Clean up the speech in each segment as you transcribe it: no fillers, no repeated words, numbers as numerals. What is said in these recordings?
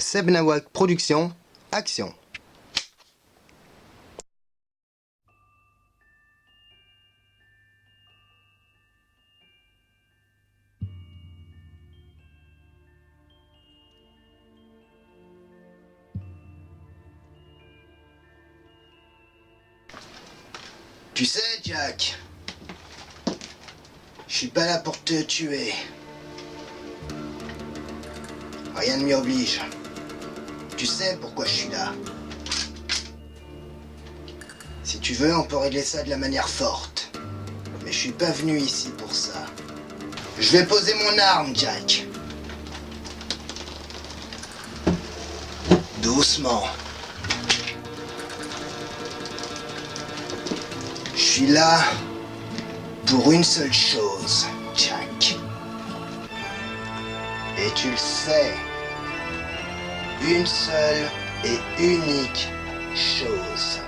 Seb Nawak Productions, action. Tu sais, Jack, je suis pas là pour te tuer. Rien ne m'y oblige. Tu sais pourquoi je suis là. Si tu veux, on peut régler ça de la manière forte. Mais je suis pas venu ici pour ça. Je vais poser mon arme, Jack. Doucement. Je suis là pour une seule chose, Jack. Et tu le sais. Une seule et unique chose.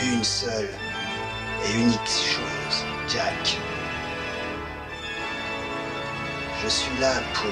Une seule et unique chose, Jack. Je suis là pour...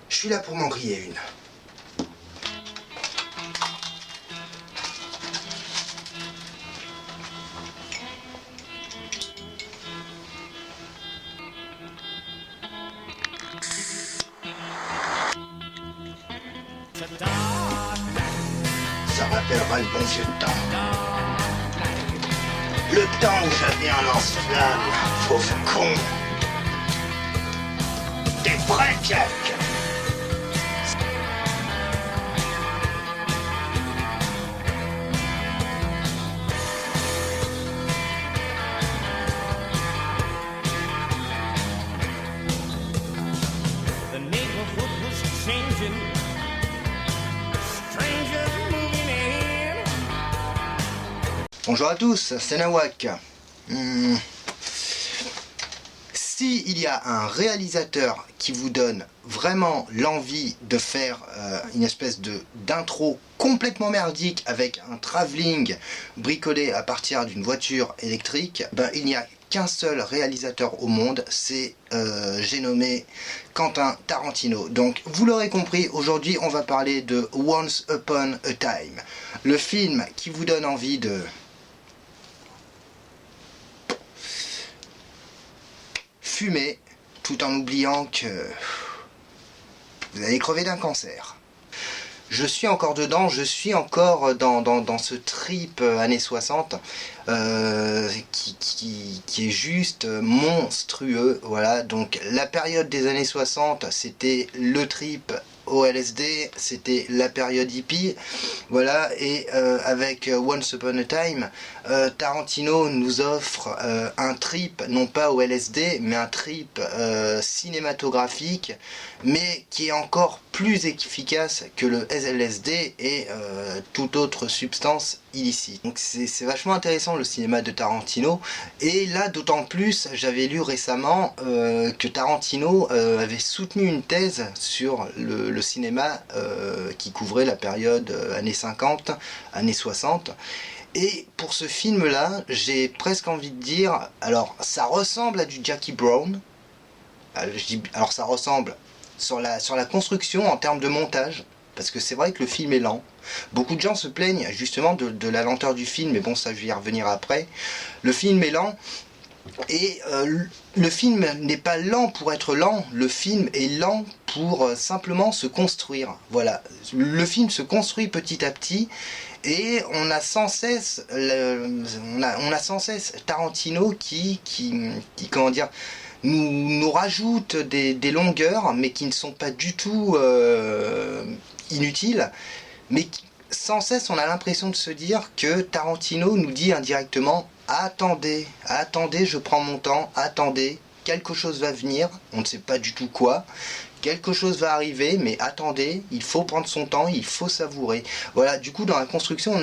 Je suis là pour m'en griller une. Ça rappellera le bon vieux temps. Le temps où j'avais un lance-flamme, fauve con. T'es prêt, Jack? Bonjour à tous, c'est Nawak. Si il y a un réalisateur qui vous donne vraiment l'envie de faire une espèce d'intro complètement merdique avec un travelling bricolé à partir d'une voiture électrique, ben, il n'y a qu'un seul réalisateur au monde, c'est j'ai nommé Quentin Tarantino. Donc vous l'aurez compris, aujourd'hui on va parler de Once Upon a Time, le film qui vous donne envie de fumer tout en oubliant que vous allez crever d'un cancer. Je suis encore dedans, je suis encore dans ce trip années 60 qui est juste monstrueux. Voilà, donc la période des années 60, c'était le trip au LSD, c'était la période hippie, voilà, et avec Once Upon a Time, Tarantino nous offre un trip, non pas au LSD, mais un trip cinématographique, mais qui est encore plus efficace que le LSD et toute autre substance illicite. Donc c'est vachement intéressant le cinéma de Tarantino, et là d'autant plus, j'avais lu récemment que Tarantino avait soutenu une thèse sur le cinéma qui couvrait la période années 50, années 60. Et pour ce film là, j'ai presque envie de dire, alors ça ressemble à du Jackie Brown, alors ça ressemble sur la construction en termes de montage, parce que c'est vrai que le film est lent. Beaucoup de gens se plaignent justement de la lenteur du film, mais bon, ça je vais y revenir après. Le film est lent, et le film n'est pas lent pour être lent, le film est lent pour simplement se construire. Voilà, le film se construit petit à petit, et on a sans cesse Tarantino qui comment dire, nous rajoute des longueurs, mais qui ne sont pas du tout inutiles, mais sans cesse on a l'impression de se dire que Tarantino nous dit indirectement: attendez, attendez, je prends mon temps, attendez, quelque chose va venir, on ne sait pas du tout quoi, quelque chose va arriver, mais attendez, il faut prendre son temps, il faut savourer. Voilà, du coup dans la construction,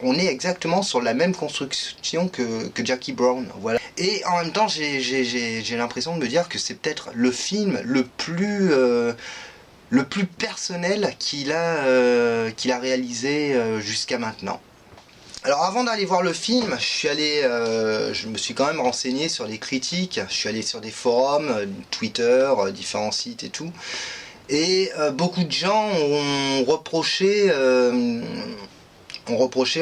on est exactement sur la même construction que Jackie Brown, voilà. Et en même temps, j'ai l'impression de me dire que c'est peut-être le film le plus personnel qu'il a réalisé jusqu'à maintenant. Alors avant d'aller voir le film, je me suis quand même renseigné sur les critiques, je suis allé sur des forums, Twitter, différents sites et tout, et beaucoup de gens ont reproché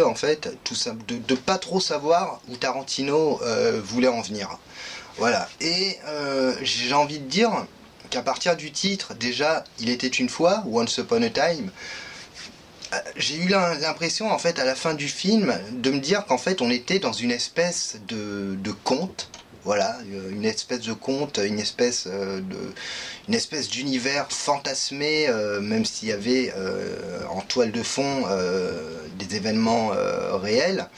en fait tout ça, de pas trop savoir où Tarantino voulait en venir. Voilà, et j'ai envie de dire qu'à partir du titre, déjà, il était une fois, Once Upon a Time, j'ai eu l'impression en fait à la fin du film de me dire qu'en fait on était dans une espèce de conte, voilà, une espèce de conte, une espèce d'univers fantasmé, même s'il y avait en toile de fond des événements réels.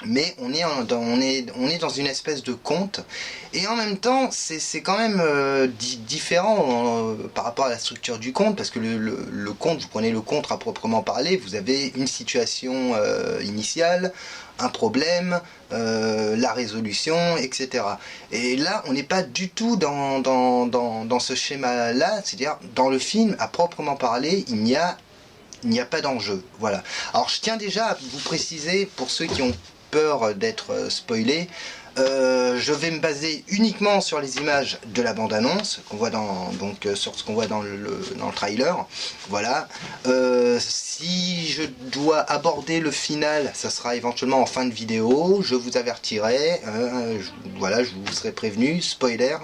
Mais on est dans une espèce de conte, et en même temps c'est quand même différent par rapport à la structure du conte, parce que le conte, vous prenez le conte à proprement parler, vous avez une situation initiale, un problème, la résolution, etc. Et là on n'est pas du tout dans ce schéma là, c'est-à-dire dans le film à proprement parler, il n'y a pas d'enjeu. Voilà. Alors je tiens déjà à vous préciser, pour ceux qui ont peur d'être spoilés, je vais me baser uniquement sur les images de la bande-annonce qu'on voit sur ce qu'on voit dans le trailer. Voilà. Si je dois aborder le final, ça sera éventuellement en fin de vidéo. Je vous avertirai. Voilà, je vous serai prévenu. Spoiler.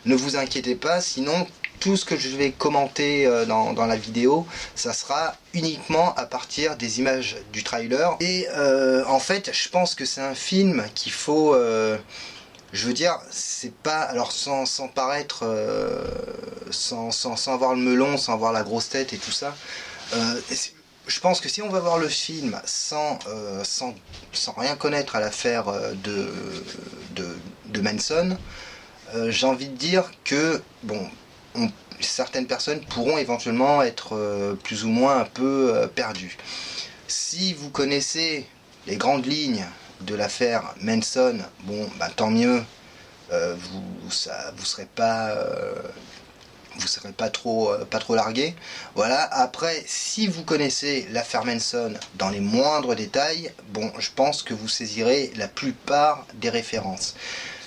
Ne vous inquiétez pas. Sinon, tout ce que je vais commenter dans la vidéo, ça sera uniquement à partir des images du trailer. Et en fait, je pense que c'est un film qu'il faut... je veux dire, c'est pas... Alors sans paraître... sans avoir le melon, sans avoir la grosse tête et tout ça... je pense que si on va voir le film sans rien connaître à l'affaire de Manson, j'ai envie de dire que... Bon, certaines personnes pourront éventuellement être plus ou moins un peu perdues. Si vous connaissez les grandes lignes de l'affaire Manson, bon, bah, tant mieux, vous serez pas trop largué. Voilà. Après, si vous connaissez l'affaire Manson dans les moindres détails, bon, je pense que vous saisirez la plupart des références.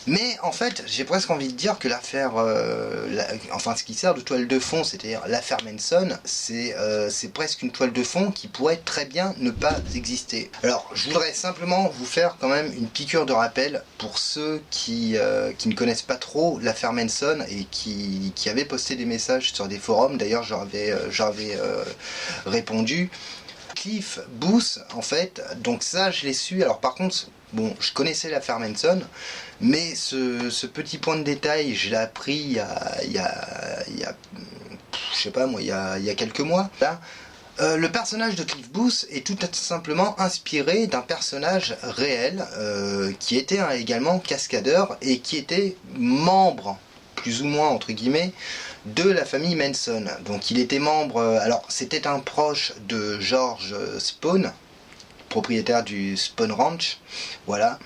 Mais en fait, j'ai presque envie de dire que l'affaire, enfin ce qui sert de toile de fond, c'est-à-dire l'affaire Manson, c'est presque une toile de fond qui pourrait très bien ne pas exister. Alors, je voudrais simplement vous faire quand même une piqûre de rappel pour ceux qui ne connaissent pas trop l'affaire Manson et qui avaient posté des messages sur des forums. D'ailleurs, j'avais répondu. Cliff Booth, en fait, donc ça je l'ai su. Alors par contre, bon, je connaissais l'affaire Manson, mais ce petit point de détail, je l'ai appris il y a je sais pas moi, il y a quelques mois. Là, le personnage de Cliff Booth est tout simplement inspiré d'un personnage réel qui était également cascadeur et qui était membre, plus ou moins entre guillemets, de la famille Manson. Donc il était membre, alors c'était un proche de George Spone, propriétaire du Spone Ranch, voilà.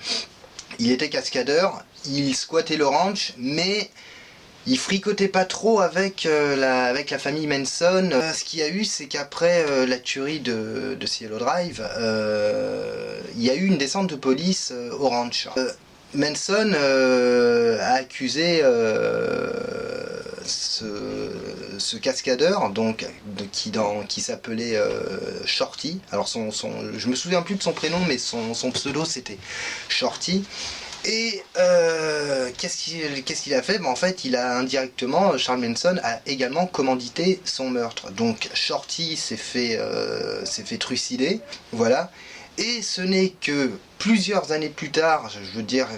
Il était cascadeur, il squattait le ranch, mais il fricotait pas trop avec la famille Manson. Ce qu'il y a eu, c'est qu'après la tuerie de Cielo Drive, il y a eu une descente de police au ranch. Manson a accusé ce cascadeur, donc qui s'appelait Shorty. Alors je me souviens plus de son prénom, mais son pseudo c'était Shorty. Et qu'est-ce qu'il a fait? En fait, il a indirectement, Charles Manson a également commandité son meurtre. Donc Shorty s'est fait trucider, voilà. Et ce n'est que plusieurs années plus tard, je veux dire,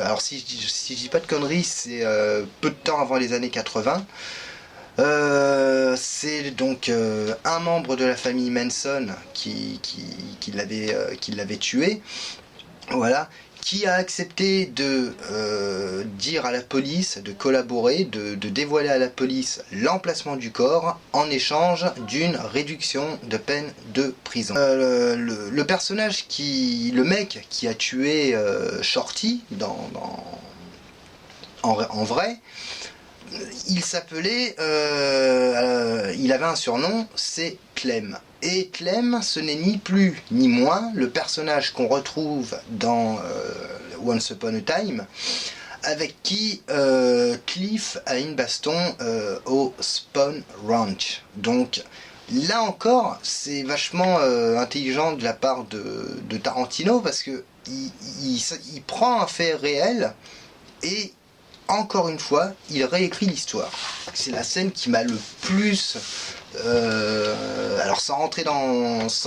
alors si je dis pas de conneries, c'est peu de temps avant les années 80, c'est donc un membre de la famille Manson qui l'avait tué, voilà, qui a accepté de dire à la police, de collaborer, de dévoiler à la police l'emplacement du corps en échange d'une réduction de peine de prison. Le personnage le mec qui a tué Shorty en vrai, il s'appelait, il avait un surnom, c'est Clem. Et Clem, ce n'est ni plus ni moins le personnage qu'on retrouve dans Once Upon a Time, avec qui Cliff a une baston au Spawn Ranch. Donc là encore, c'est vachement intelligent de la part de Tarantino, parce que il prend un fait réel et encore une fois, il réécrit l'histoire. C'est la scène qui m'a le plus... alors sans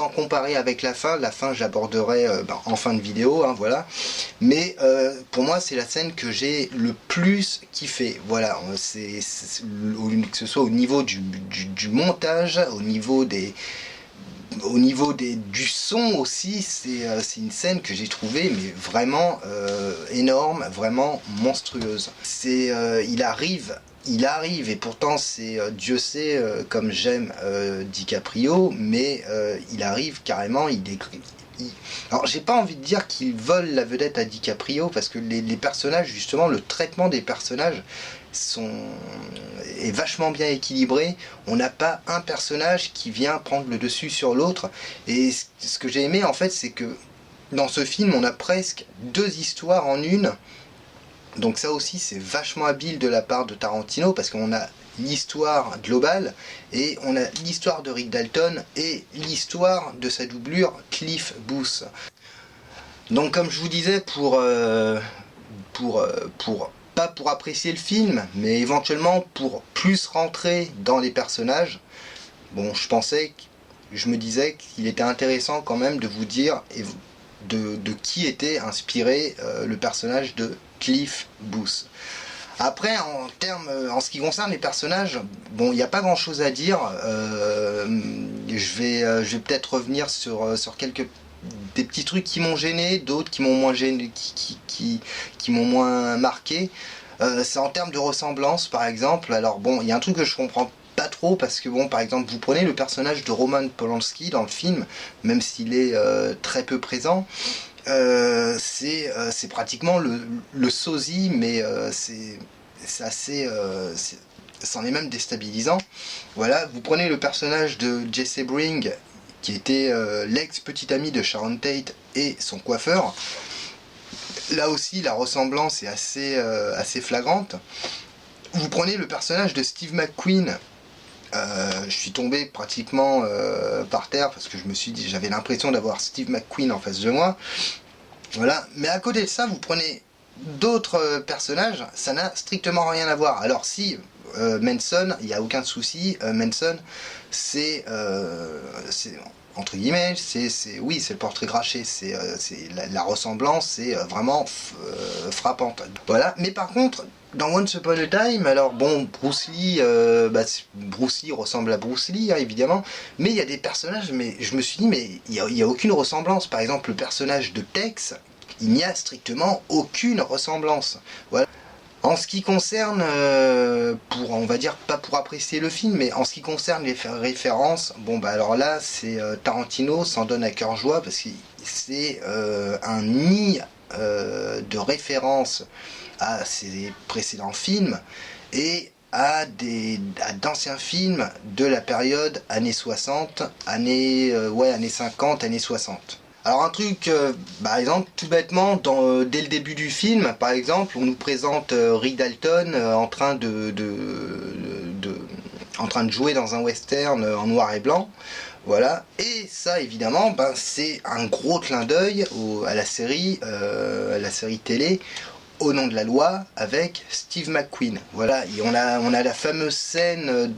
comparer avec la fin j'aborderai en fin de vidéo, hein, voilà. Mais pour moi, c'est la scène que j'ai le plus kiffé. Voilà, que ce soit au niveau du montage, au niveau du son aussi, c'est une scène que j'ai trouvée mais vraiment énorme, vraiment monstrueuse. Il arrive, et pourtant c'est Dieu sait comme j'aime DiCaprio, mais il arrive carrément, alors j'ai pas envie de dire qu'il vole la vedette à DiCaprio, parce que les personnages, justement, le traitement des personnages est vachement bien équilibré. On n'a pas un personnage qui vient prendre le dessus sur l'autre, et ce que j'ai aimé en fait, c'est que dans ce film on a presque deux histoires en une. Donc ça aussi, c'est vachement habile de la part de Tarantino, parce qu'on a l'histoire globale et on a l'histoire de Rick Dalton et l'histoire de sa doublure Cliff Booth. Donc comme je vous disais, pas pour apprécier le film, mais éventuellement pour plus rentrer dans les personnages, bon, je me disais qu'il était intéressant quand même de vous dire de qui était inspiré le personnage de Cliff Booth. Après, en ce qui concerne les personnages, bon, il n'y a pas grand chose à dire. Je vais peut-être revenir sur des petits trucs qui m'ont gêné, d'autres qui m'ont moins gêné, qui m'ont moins marqué. C'est en termes de ressemblance, par exemple. Alors bon, il y a un truc que je comprends pas trop, parce que bon, par exemple, vous prenez le personnage de Roman Polanski dans le film, même s'il est très peu présent. C'est pratiquement le sosie, mais c'est assez... c'en est même déstabilisant. Voilà, vous prenez le personnage de Jesse Bring, qui était l'ex-petit ami de Sharon Tate et son coiffeur. Là aussi, la ressemblance est assez flagrante. Vous prenez le personnage de Steve McQueen. Je suis tombé pratiquement par terre, parce que je me suis dit, j'avais l'impression d'avoir Steve McQueen en face de moi. Voilà, mais à côté de ça, vous prenez d'autres personnages, ça n'a strictement rien à voir. Alors si Manson, il n'y a aucun souci, Manson, c'est entre guillemets, oui, c'est le portrait craché, la ressemblance, c'est vraiment frappante. Voilà, mais par contre, dans Once Upon a Time, alors bon, Bruce Lee ressemble à Bruce Lee, hein, évidemment, mais il y a des personnages, mais je me suis dit, mais il y a aucune ressemblance. Par exemple, le personnage de Tex, il n'y a strictement aucune ressemblance. Voilà. En ce qui concerne, on va dire, pas pour apprécier le film, mais en ce qui concerne les références, bon bah alors là, c'est Tarantino s'en donne à cœur joie, parce que c'est un nid de références à ses précédents films et à d'anciens films de la période années 60, années 50, années 60. Alors un truc, par exemple, tout bêtement, dès le début du film, par exemple, on nous présente Rick Dalton en train de jouer dans un western en noir et blanc. Voilà, et ça évidemment, c'est un gros clin d'œil à la série télé Au nom de la loi avec Steve McQueen. Voilà, et on a la fameuse scène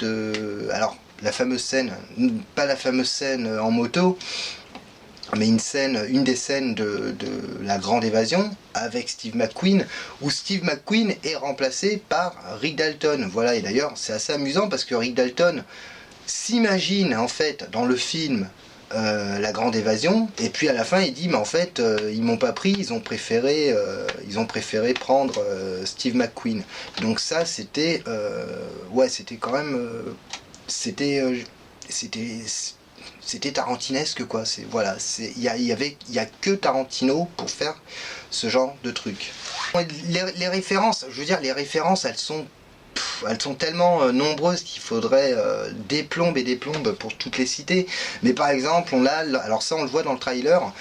pas la fameuse scène en moto, mais une des scènes de la grande évasion avec Steve McQueen, où Steve McQueen est remplacé par Rick Dalton. Voilà, et d'ailleurs c'est assez amusant parce que Rick Dalton s'imagine en fait dans le film La Grande Évasion, et puis à la fin il dit mais en fait ils m'ont pas pris, ils ont préféré prendre Steve McQueen. Donc ça c'était ouais, c'était quand même c'était tarantinesque quoi. C'est voilà, c'est il y a que Tarantino pour faire ce genre de truc. Les références, je veux dire, les références elles sont tellement nombreuses qu'il faudrait des plombes et des plombes pour toutes les citer. Mais par exemple, alors ça on le voit dans le trailer,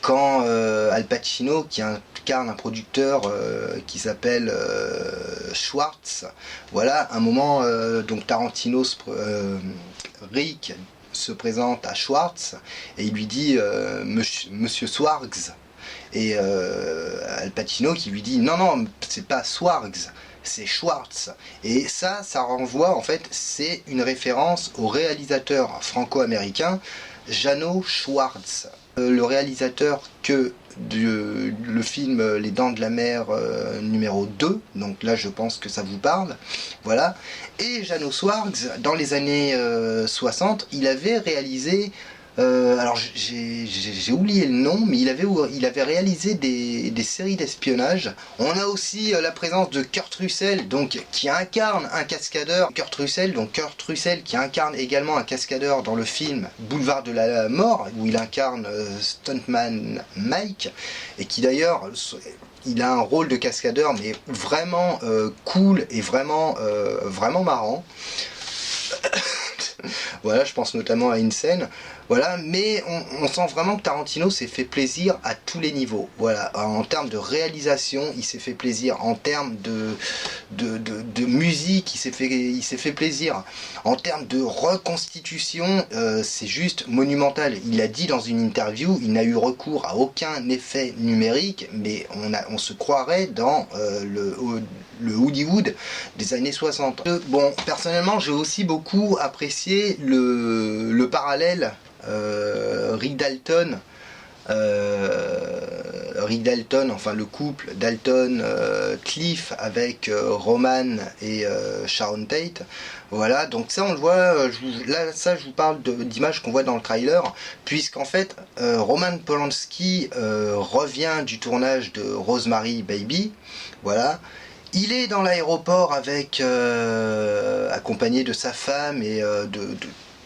quand Al Pacino, qui incarne un producteur qui s'appelle Schwartz, voilà, un moment, donc Tarantino, Rick se présente à Schwartz et il lui dit Monsieur Swargs. Et Al Pacino qui lui dit non, c'est pas Swargs, c'est Schwartz. Et ça renvoie, en fait, c'est une référence au réalisateur franco-américain Jano Schwartz, le réalisateur le film Les Dents de la Mer numéro 2, donc là je pense que ça vous parle, voilà. Et Jano Schwartz, dans les années 60, il avait réalisé alors j'ai oublié le nom, mais il avait réalisé des séries d'espionnage. On a aussi la présence de Kurt Russell, donc qui incarne un cascadeur. Kurt Russell qui incarne également un cascadeur dans le film Boulevard de la Mort, où il incarne Stuntman Mike, et qui d'ailleurs il a un rôle de cascadeur mais vraiment cool et vraiment marrant. Voilà, je pense notamment à une scène, voilà, mais on sent vraiment que Tarantino s'est fait plaisir à tous les niveaux. Voilà, en termes de réalisation, il s'est fait plaisir. En termes de musique, il s'est fait plaisir. En termes de reconstitution, c'est juste monumental. Il a dit dans une interview, il n'a eu recours à aucun effet numérique, mais on se croirait dans le Hollywood des années 60. Bon, personnellement, j'ai aussi beaucoup apprécié le parallèle Rick Dalton, enfin le couple Dalton Cliff avec Roman et Sharon Tate. Voilà, donc ça on le voit, je vous parle d'images qu'on voit dans le trailer, puisqu'en fait Roman Polanski revient du tournage de Rosemary Baby, voilà. Il est dans l'aéroport accompagné de sa femme et de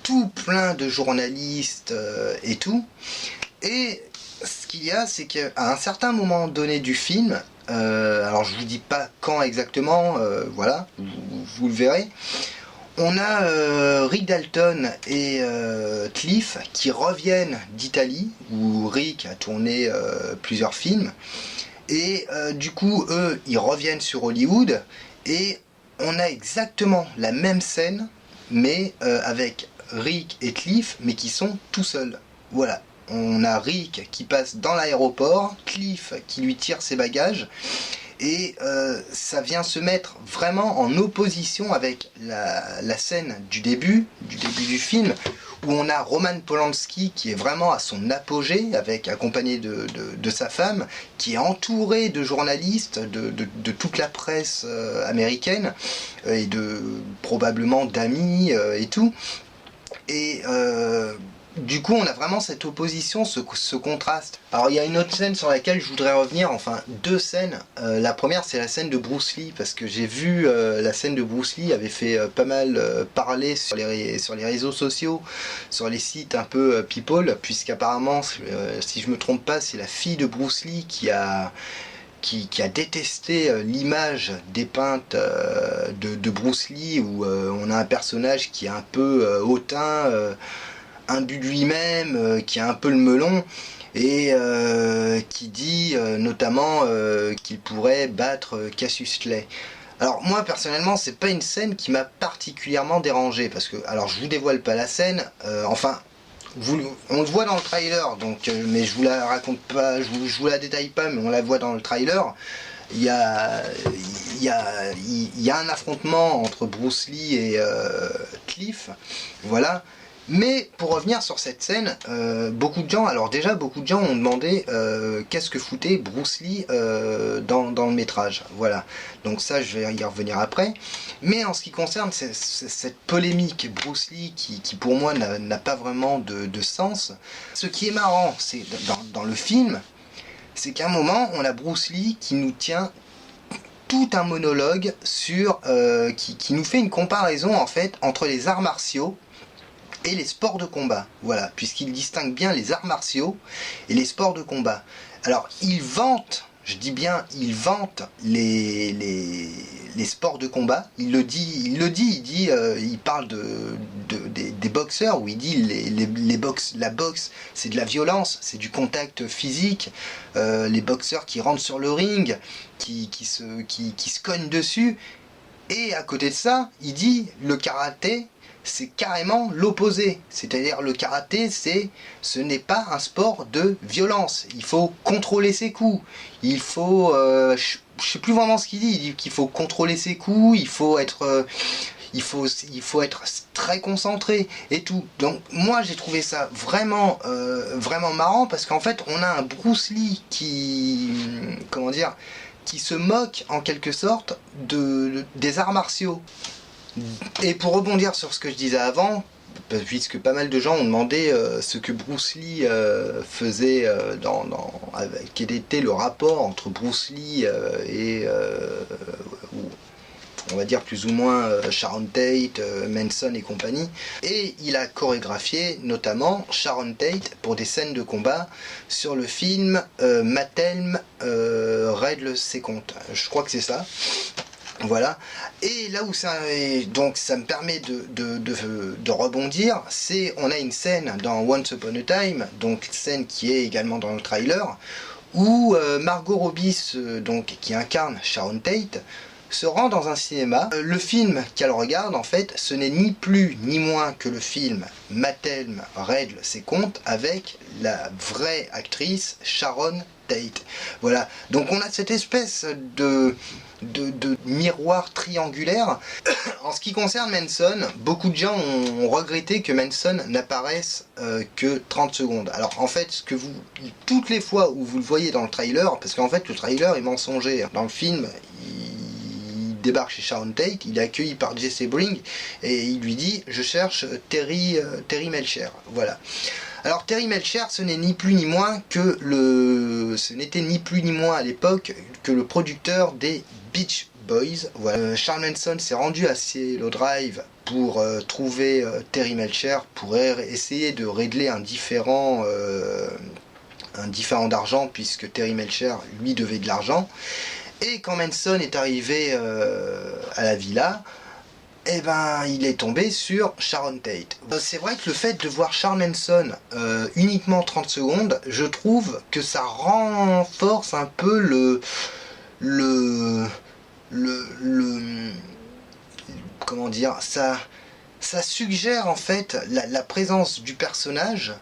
tout plein de journalistes et tout. Et ce qu'il y a, c'est qu'à un certain moment donné du film, alors je vous dis pas quand exactement, voilà, vous le verrez, on a Rick Dalton et Cliff qui reviennent d'Italie, où Rick a tourné plusieurs films. Et du coup, eux, ils reviennent sur Hollywood et on a exactement la même scène, mais avec Rick et Cliff, mais qui sont tout seuls. Voilà, on a Rick qui passe dans l'aéroport, Cliff qui lui tire ses bagages, et ça vient se mettre vraiment en opposition avec la scène du début du film, où on a Roman Polanski qui est vraiment à son apogée, accompagné de sa femme, qui est entouré de journalistes, de toute la presse américaine, et probablement d'amis et tout. Et du coup on a vraiment cette opposition, ce contraste. Alors il y a une autre scène sur laquelle je voudrais revenir, enfin deux scènes. La première c'est la scène de Bruce Lee, parce que j'ai vu la scène de Bruce Lee avait fait pas mal parler sur les réseaux sociaux, sur les sites un peu people, puisqu'apparemment si je me trompe pas, c'est la fille de Bruce Lee qui a détesté l'image dépeinte de Bruce Lee, où on a un personnage qui est un peu hautain, imbu de lui-même, qui a un peu le melon, et qui dit notamment qu'il pourrait battre Cassius Clay. Alors moi personnellement c'est pas une scène qui m'a particulièrement dérangé, parce que, alors je vous dévoile pas la scène, enfin on le voit dans le trailer, donc mais je vous la raconte pas, je vous la détaille pas, mais on la voit dans le trailer. Il y a un affrontement entre Bruce Lee et Cliff, voilà. Mais pour revenir sur cette scène, beaucoup de gens ont demandé qu'est-ce que foutait Bruce Lee dans le métrage. Voilà, donc ça je vais y revenir après. Mais en ce qui concerne cette polémique Bruce Lee qui pour moi n'a pas vraiment de sens, ce qui est marrant, c'est dans le film, c'est qu'à un moment on a Bruce Lee qui nous tient tout un monologue sur qui nous fait une comparaison en fait entre les arts martiaux et les sports de combat, voilà, puisqu'il distingue bien les arts martiaux et les sports de combat. Alors, il vante, je dis bien, il vante les sports de combat, il parle des boxeurs, où il dit la boxe, c'est de la violence, c'est du contact physique, les boxeurs qui rentrent sur le ring, qui se cognent dessus, et à côté de ça, il dit, le karaté, c'est carrément l'opposé. C'est-à-dire le karaté, ce n'est pas un sport de violence. Il faut contrôler ses coups. Il faut... je sais plus vraiment ce qu'il dit. Il dit qu'il faut contrôler ses coups, il faut être très concentré et tout. Donc moi j'ai trouvé ça vraiment marrant parce qu'en fait on a un Bruce Lee qui se moque en quelque sorte des arts martiaux. Et pour rebondir sur ce que je disais avant, puisque pas mal de gens ont demandé ce que Bruce Lee faisait quel était le rapport entre Bruce Lee et on va dire plus ou moins Sharon Tate, Manson et compagnie. Et il a chorégraphié notamment Sharon Tate pour des scènes de combat sur le film Mathelm règle ses comptes. Je crois que c'est ça. Voilà, et là où ça me permet de rebondir, c'est on a une scène dans Once Upon a Time, donc scène qui est également dans le trailer, où Margot Robbie, qui incarne Sharon Tate, se rend dans un cinéma. Le film qu'elle regarde, en fait, ce n'est ni plus ni moins que le film Mathelm règle ses comptes avec la vraie actrice Sharon Tate. Voilà, donc on a cette espèce de miroir triangulaire. En ce qui concerne Manson, beaucoup de gens ont regretté que Manson n'apparaisse que 30 secondes. Alors en fait, toutes les fois où vous le voyez dans le trailer, parce qu'en fait le trailer est mensonger, dans le film il débarque chez Sharon Tate, il est accueilli par Jesse Bring et il lui dit je cherche Terry Melcher. Voilà. Alors Terry Melcher, ce n'est ni plus ni moins que ce n'était ni plus ni moins à l'époque que le producteur des Beach Boys. Voilà. Charles Manson s'est rendu à Cielo Drive pour trouver Terry Melcher, pour essayer de régler un différend d'argent, puisque Terry Melcher lui devait de l'argent. Et quand Manson est arrivé à la villa, eh ben, il est tombé sur Sharon Tate. C'est vrai que le fait de voir Charles Manson uniquement 30 secondes, je trouve que ça renforce un peu comment dire, ça suggère en fait la présence du personnage,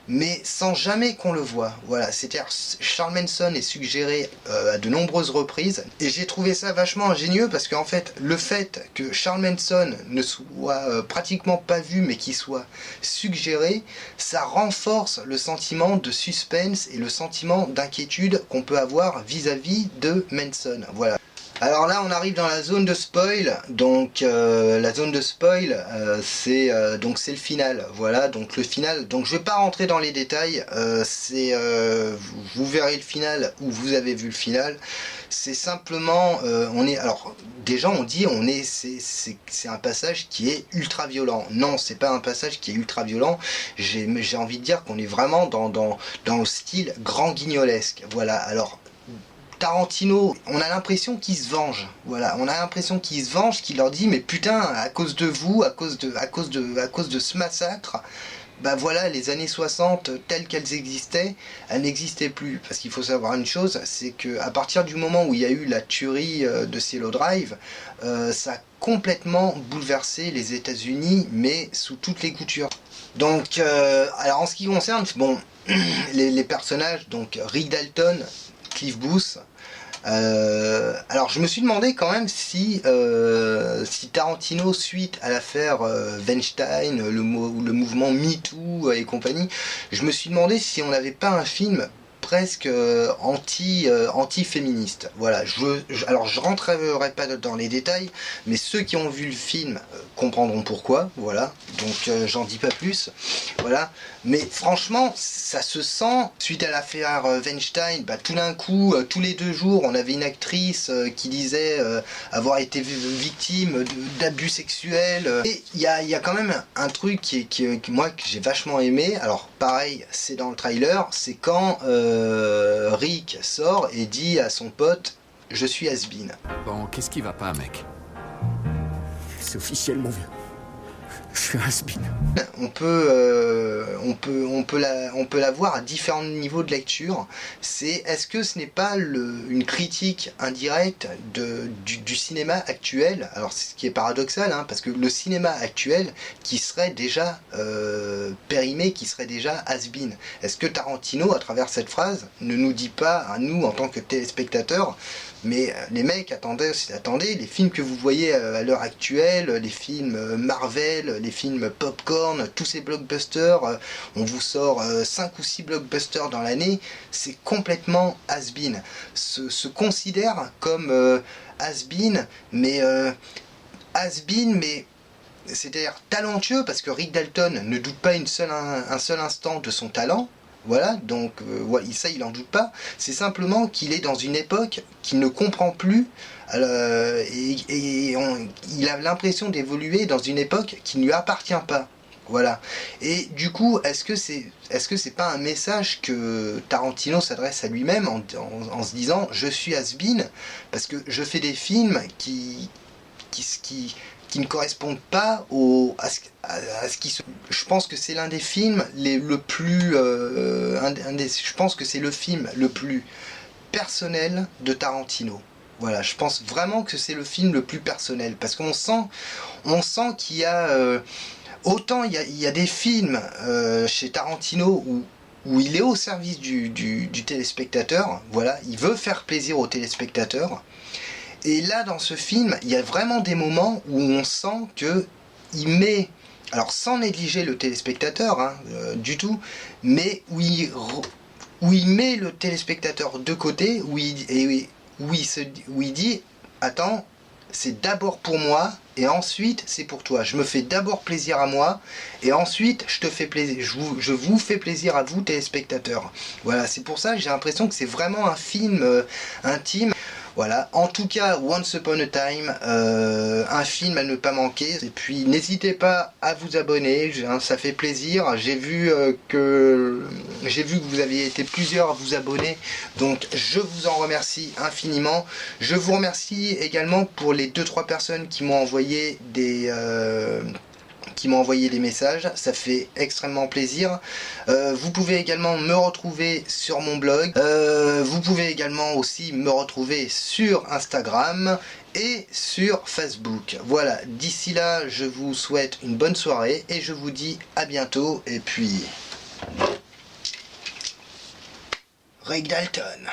mais sans jamais qu'on le voit. Voilà, c'est-à-dire Charles Manson est suggéré à de nombreuses reprises, et j'ai trouvé ça vachement ingénieux parce qu'en fait, le fait que Charles Manson ne soit pratiquement pas vu, mais qu'il soit suggéré, ça renforce le sentiment de suspense et le sentiment d'inquiétude qu'on peut avoir vis-à-vis de Manson. Voilà. Alors là on arrive dans la zone de spoil, donc la zone de spoil c'est le final, voilà, donc le final, donc je vais pas rentrer dans les détails, vous verrez le final ou vous avez vu le final, c'est simplement, alors des gens ont dit c'est un passage qui est ultra violent. Non, c'est pas un passage qui est ultra violent, j'ai envie de dire qu'on est vraiment dans le style grand guignolesque, voilà. Alors Tarantino, on a l'impression qu'il se venge. Voilà, on a l'impression qu'il se venge, qu'il leur dit mais putain, à cause de vous, à cause de ce massacre, bah voilà, les années 60 telles qu'elles existaient, elles n'existaient plus. Parce qu'il faut savoir une chose, c'est que à partir du moment où il y a eu la tuerie de Cielo Drive, ça a complètement bouleversé les États-Unis, mais sous toutes les coutures. Donc, alors en ce qui concerne, bon, les personnages, donc Rick Dalton, Cliff Booth, Alors je me suis demandé quand même si Tarantino, suite à l'affaire Weinstein, le mouvement MeToo et compagnie, je me suis demandé si on n'avait pas un film presque anti-féministe. Voilà, alors je rentrerai pas dans les détails, mais ceux qui ont vu le film comprendront pourquoi, voilà, donc j'en dis pas plus, voilà, mais franchement, ça se sent, suite à l'affaire Weinstein, bah, tout d'un coup, tous les 2 jours, on avait une actrice qui disait avoir été victime d'abus sexuels, et il y a quand même un truc moi, que j'ai vachement aimé, alors pareil, c'est dans le trailer, c'est quand Rick sort et dit à son pote je suis has-been. Bon, qu'est-ce qui va pas, mec? C'est officiel, mon vieux. Je suis un has-been. On peut la voir à différents niveaux de lecture. Est-ce que ce n'est pas une critique indirecte du cinéma actuel? Alors c'est ce qui est paradoxal, hein, parce que le cinéma actuel qui serait déjà périmé, qui serait déjà has-been. Est-ce que Tarantino, à travers cette phrase, ne nous dit pas à nous en tant que téléspectateurs, mais les mecs, attendez, les films que vous voyez à l'heure actuelle, les films Marvel, les films Popcorn, tous ces blockbusters, on vous sort 5 ou 6 blockbusters dans l'année, c'est complètement has-been. Se considère comme has-been, mais c'est-à-dire talentueux, parce que Rick Dalton ne doute pas un seul instant de son talent. Voilà, donc ça il en doute pas. C'est simplement qu'il est dans une époque qu'il ne comprend plus il a l'impression d'évoluer dans une époque qui ne lui appartient pas. Voilà. Et du coup, est-ce que c'est pas un message que Tarantino s'adresse à lui-même en se disant je suis has-been parce que je fais des films qui ne correspondent pas à ce qui se... Je pense que c'est l'un des films je pense que c'est le film le plus personnel de Tarantino. Voilà, je pense vraiment que c'est le film le plus personnel, parce qu'on sent qu'il y a... autant il y a des films chez Tarantino où il est au service du téléspectateur, voilà, il veut faire plaisir au téléspectateur. Et là, dans ce film, il y a vraiment des moments où on sent que il met, alors sans négliger le téléspectateur, hein, du tout, mais où il met le téléspectateur de côté, où il dit, attends, c'est d'abord pour moi, et ensuite c'est pour toi. Je me fais d'abord plaisir à moi, et ensuite je te fais plaisir. Je vous fais plaisir à vous, téléspectateurs. Voilà, c'est pour ça que j'ai l'impression que c'est vraiment un film intime. Voilà, en tout cas, Once Upon a Time, un film à ne pas manquer. Et puis, n'hésitez pas à vous abonner, ça fait plaisir. J'ai vu que vous aviez été plusieurs à vous abonner, donc je vous en remercie infiniment. Je vous remercie également pour les 2-3 personnes qui m'ont envoyé des messages, ça fait extrêmement plaisir. Vous pouvez également me retrouver sur mon blog, vous pouvez également aussi me retrouver sur Instagram et sur Facebook. Voilà, d'ici là, je vous souhaite une bonne soirée et je vous dis à bientôt. Et puis, Rick Dalton.